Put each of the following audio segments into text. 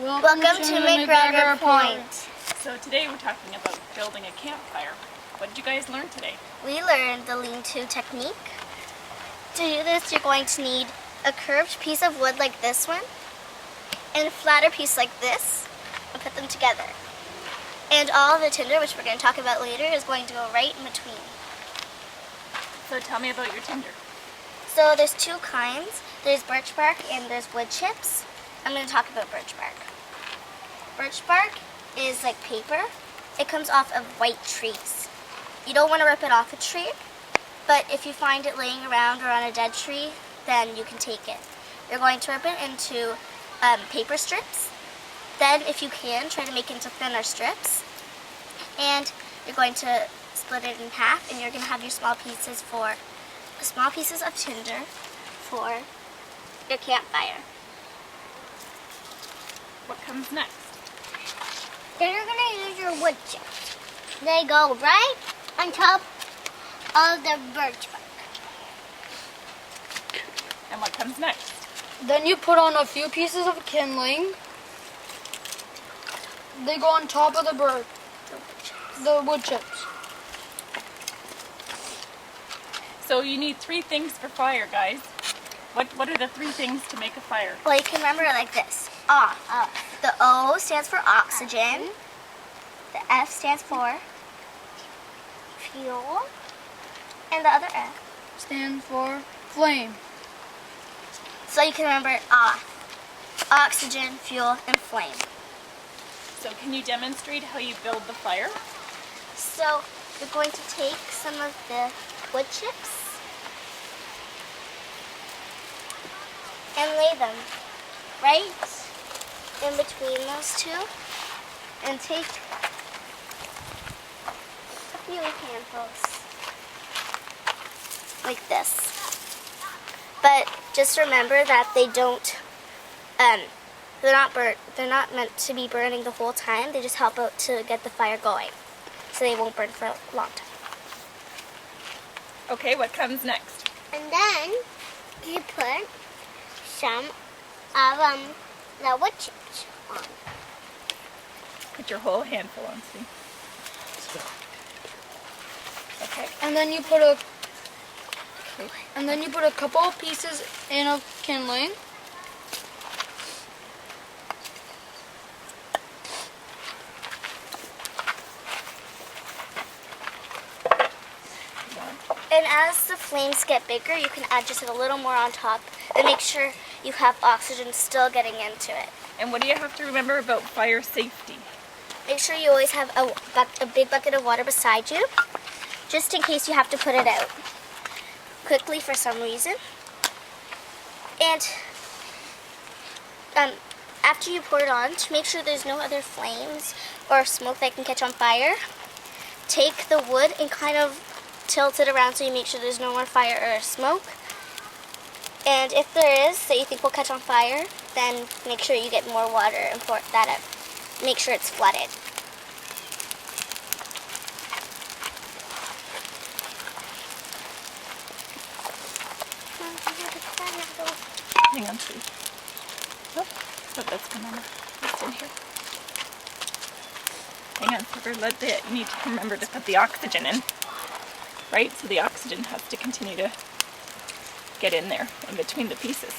Welcome to McGregor Point. So today we're talking about building a campfire. What did you guys learn today? We learned the lean-to technique. To do this, you're going to need a curved piece of wood like this one and a flatter piece like this, and put them together. And all the tinder, which we're going to talk about later, is going to go right in between. So tell me about your tinder. So there's two kinds. There's birch bark and there's wood chips. I'm going to talk about birch bark. Birch bark is like paper. It comes off of white trees. You don't want to rip it off a tree, but if you find it laying around or on a dead tree, then you can take it. You're going to rip it into paper strips. Then, if you can, try to make it into thinner strips. And you're going to split it in half, and you're going to have your small pieces of tinder for your campfire. What comes next? Then you're going to use your wood chips. They go right on top of the birch bark. And what comes next? Then you put on a few pieces of kindling. They go on top of the wood chips. So you need three things for fire, guys. What are the three things to make a fire? Well, you can remember it like this. The O stands for oxygen. The F stands for fuel. And the other F Stand for flame. So you can remember oxygen, fuel, and flame. So can you demonstrate how you build the fire? So you're going to take some of the wood chips and lay them right in between those two, and take a few handfuls like this. But just remember that they're not meant to be burning the whole time. They just help out to get the fire going, so they won't burn for a long time. Okay, what comes next? And then you put some of the wood chips on. Put your whole handful on, see? Okay. And then you put a couple of pieces in of kindling. And as the flames get bigger, you can add just a little more on top and make sure you have oxygen still getting into it. And what do you have to remember about fire safety? Make sure you always have a big bucket of water beside you, just in case you have to put it out quickly for some reason. And after you pour it on, to make sure there's no other flames or smoke that can catch on fire, take the wood and kind of tilt it around so you make sure there's no more fire or smoke. And if there is, that you think will catch on fire, then make sure you get more water and pour that out. Make sure it's flooded. Hang on, please. Oh, that's come on. It's in here. Hang on, Silver. You need to remember to put the oxygen in. Right? So the oxygen has to continue to get in there, in between the pieces.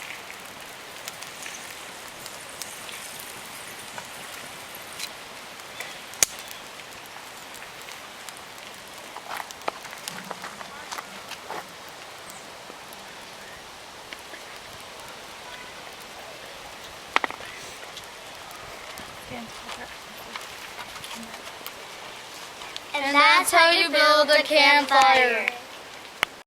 And that's how you build a campfire.